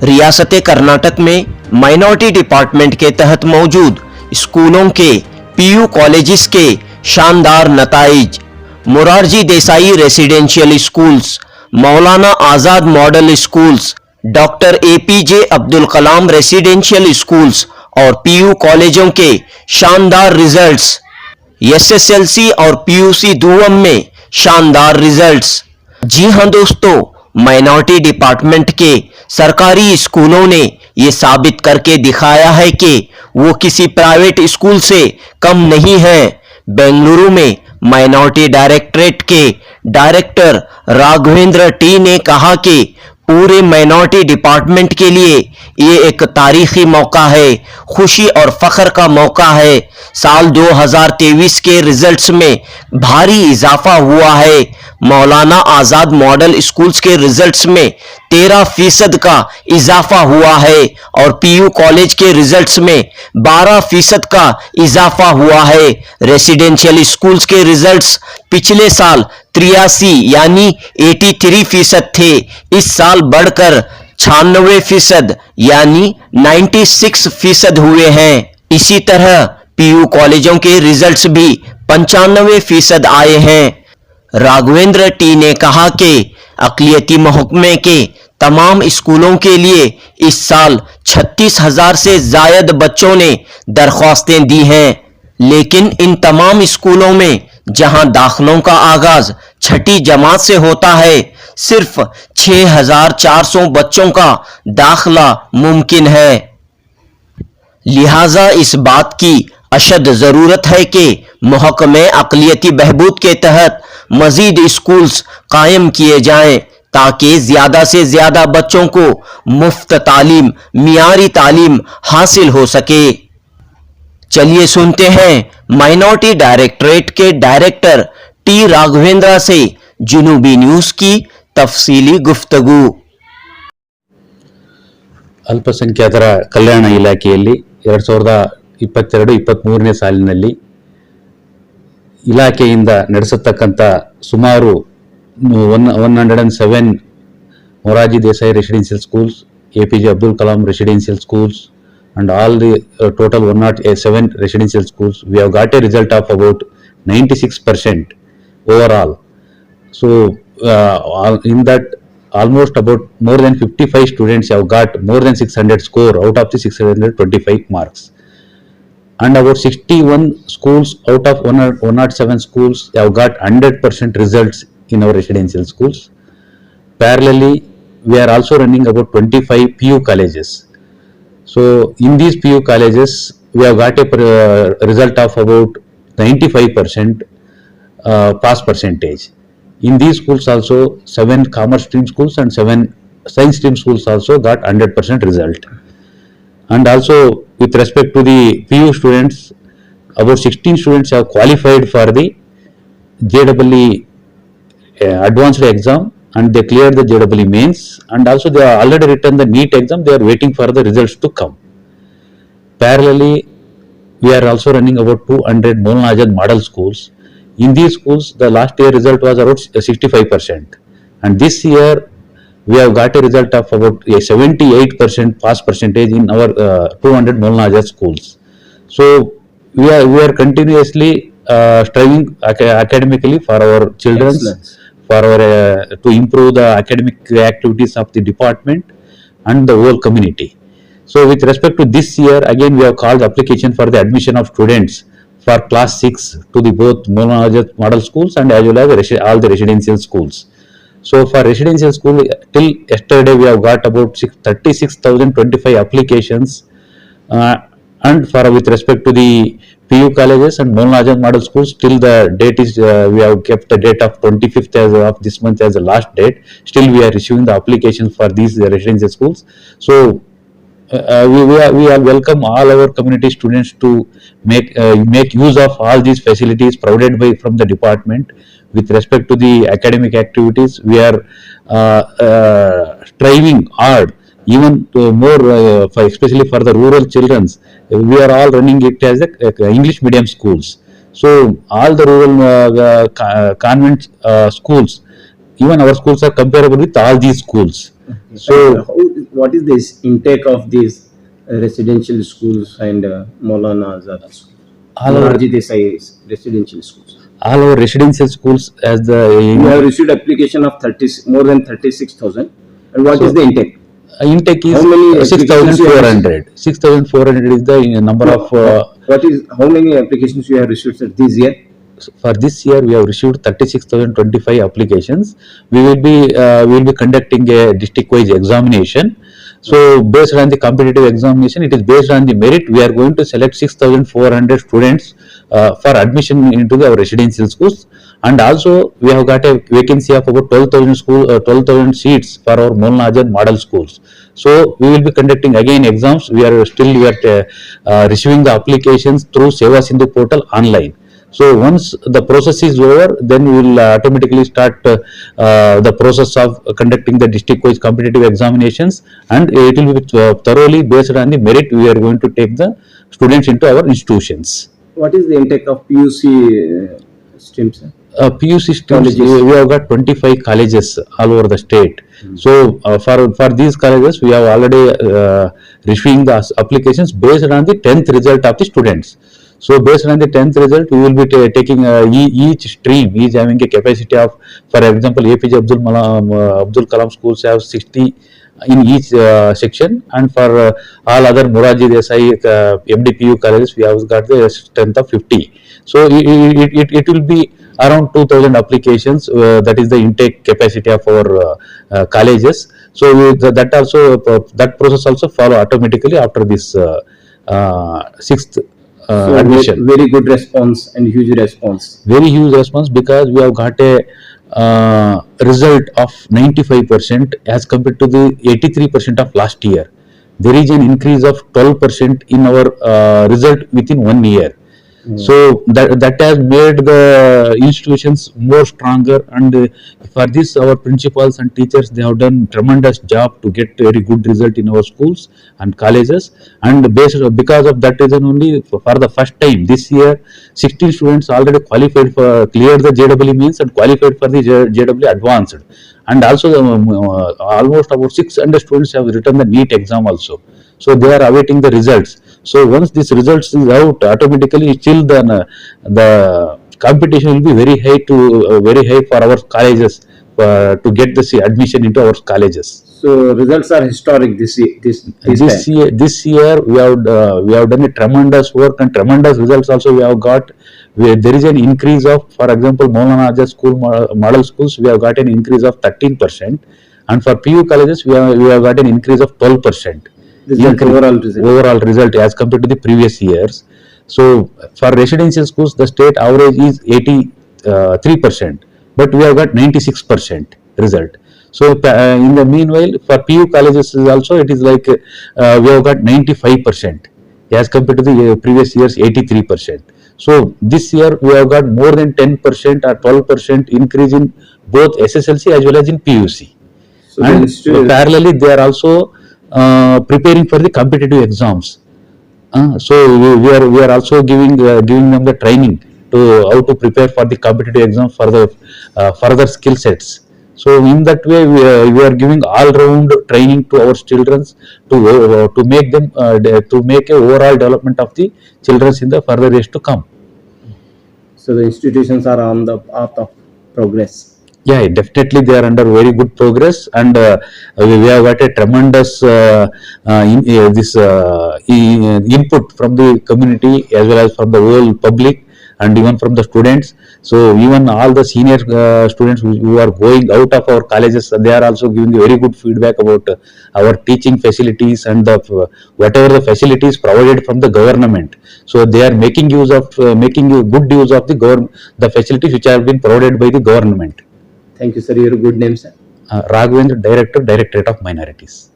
रियासत कर्नाटक में minority department के तहत मौजूद स्कूलों के पीयू कॉलेजेस के शानदार नताइज, Morarji Desai residential schools, Maulana Azad model schools, doctor APJ Abdul Kalam residential schools और पीयू कॉलेजों के शानदार रिजल्ट्स। एसएसएलसी और पीयूसी दोनों में शानदार रिजल्ट्स। जी हां दोस्तों, माइनॉरिटी डिपार्टमेंट के सरकारी स्कूलों ने ये साबित करके दिखाया है कि वो किसी प्राइवेट स्कूल से कम नहीं है। बेंगलुरु में माइनॉरिटी डायरेक्टरेट के डायरेक्टर राघवेंद्र टी ने कहा कि पूरे माइनॉरिटी डिपार्टमेंट के लिए ये एक तारीखी मौका है, खुशी और फख्र का मौका है। साल 2023 के रिजल्ट्स में भारी इजाफा हुआ है। मौलाना आजाद मॉडल स्कूल्स के रिजल्ट्स में 13% का इजाफा हुआ है और पीयू कॉलेज के रिजल्ट्स में 12% का इजाफा हुआ है। रेसिडेंशियल स्कूल्स के रिजल्ट्स पिछले साल 83 यानी 83% थे, इस साल बढ़कर 96% यानी 96% हुए हैं। इसी तरह पीयू कॉलेजों के रिजल्ट्स भी 95% आए हैं। राघवेंद्र टी ने कहा कि अकलियती महकमे के तमाम स्कूलों के लिए इस साल 36,000 से ज्यादा बच्चों ने दरख्वास्तें दी हैं, लेकिन इन तमाम स्कूलों में जहां दाखिलों का आगाज छठी जमात से होता है, सिर्फ 6,400 बच्चों का दाखिला मुमकिन है। लिहाजा इस बात की अशद जरूरत है कि महकमे अकलियती बहबूद के तहत मजीद स्कूल्स कायम किए जाएं ताकि ज्यादा से ज्यादा बच्चों को मुफ्त तालीम, मियारी तालीम हासिल हो सके। चलिए सुनते हैं माइनॉरिटी डायरेक्टरेट के डायरेक्टर टी राघवेंद्र से जुनूबी न्यूज की तफसीली गुफ्तगू। ಅಲ್ಪಸಂಖ್ಯಾತರ ಕಲ್ಯಾಣ ಇಲಾಖೆಯಲ್ಲಿ 2022-23ನೇ ಸಾಲಿನಲ್ಲಿ ಇಲಾಖೆಯಿಂದ ನಡೆಸತಕ್ಕಂಥ ಸುಮಾರು 107 Morarji Desai residential schools, APJ Abdul Kalam residential schools and all the total 107 residential schools, we have got a result of about 96% overall. So in that almost about more than 55 students have got more than 600 score out of the 625 marks, and about 61 schools out of 107 schools have got 100% results in our residential schools. Parallelly, we are also running about 25 PU colleges. So in these PU colleges, we have got a result of about 95% pass percentage. In these schools also, 7 commerce stream schools and 7 science stream schools also got 100% result. And also with respect to the PU students, about 16 students have qualified for the JEE advanced exam, and they cleared the JEE mains, and also they have already written the NEET exam. They are waiting for the results to come. Parallelly, we are also running about 200 Molnajad model schools. In these schools, the last year result was about 65%, and this year we have got a result of about a 78% pass percentage in our 200 Molnajad schools. So we are continuously striving academically for our children, for our to improve the academic activities of the department and the whole community. So with respect to this year, again we have called application for the admission of students for class 6 to the both Molnajad model schools and as well as all the residential schools. So for residential school, till yesterday we have got about 36,025 applications, and for with respect to the PU colleges and Molnajad model schools, till the date is we have kept the date of 25th of this month as the last date. Still we are issuing the applications for these residential schools. So we are welcome all our community students to make use of all these facilities provided by from the department. With respect to the academic activities, we are striving hard, even more especially for the rural children. We are all running it as a English medium schools. So all the rural convent schools, even our schools are comparable with all these schools. So what is this intake of these residential schools and Maulana Azad schools? All our- Morarji Desai residential schools. all our residential schools, as the You have received application of more than 36,000. And what is the intake? intake is How many applications you have 6,400. 6,400 is the number of. How many applications you have received, sir, this year? For this year, we have received 36,025 applications. We will be conducting a district-wise examination. So, based on the competitive examination, it is based on the merit. We are going to select 6,400 students for admission into our residential schools. And also, we have got a vacancy of about 12,000 seats for our Maulana Azad model schools. So, we will be conducting again exams. We are receiving the applications through Seva Sindhu portal online. So once the process is over, then we will automatically start the process of conducting the district-wise competitive examinations, and it will be thoroughly based on the merit. We are going to take the students into our institutions. What is the intake of PUC streams, sir? PUC streams, we have got 25 colleges all over the state. So for these colleges, we have already receiving the applications based on the 10th result of the students. So based on the 10th result, we will be taking each stream, each having a capacity of, for example, APJ Abdul Kalam schools have 60 in each section, and for all other Morarji Desai MDPU colleges, we have got the strength of 50. So it will be around 2,000 applications. That is the intake capacity of our colleges. So that process also follow automatically after this sixth. So admission. Very good response and huge response. Very huge response, because we have got a result of 95% as compared to the 83% of last year. There is an increase of 12% in our result within 1 year. So that has made the institutions more stronger, and for this our principals and teachers, they have done tremendous job to get very good result in our schools and colleges. And because of that reason only, for the first time this year, 16 students already qualified for cleared the JEE mains and qualified for the JEE advanced. And also almost about 600 students have written the NEET exam also. So they are awaiting the results. So once this results is out, automatically still the competition will be very high for our colleges to get the admission into our colleges. So results are historic this year. This year we have done a tremendous work, and tremendous results also we have got. There is an increase of, for example, Maulana Azad school model schools, we have got an increase of 13%, and for PU colleges we have got an increase of 12%. This is the overall result as compared to the previous years. So for residential schools, the state average is 83%, but we have got 96% result. So in the meanwhile, for PU colleges also, it is like we have got 95% as compared to the previous year's 83%. So this year we have got more than 10% or 12% increase in both SSLC as well as in PUC. So and parallelly, they are also preparing for the competitive exams. So we are also giving them the training to how to prepare for the competitive exam for the further skill sets. So in that way, we are giving all-round training to our children to make them to make a overall development of the children in the further years to come. So the institutions are on the path of progress. Yeah, definitely they are under very good progress, and we have got a tremendous input from the community as well as from the whole public, and even from the students. So even all the senior students who are going out of our colleges, they are also giving very good feedback about our teaching facilities and whatever the facilities provided from the government. So they are making good use of the facilities which have been provided by the government. Thank you, sir. Your good name, sir. Raghvendra, Director, Directorate of Minorities.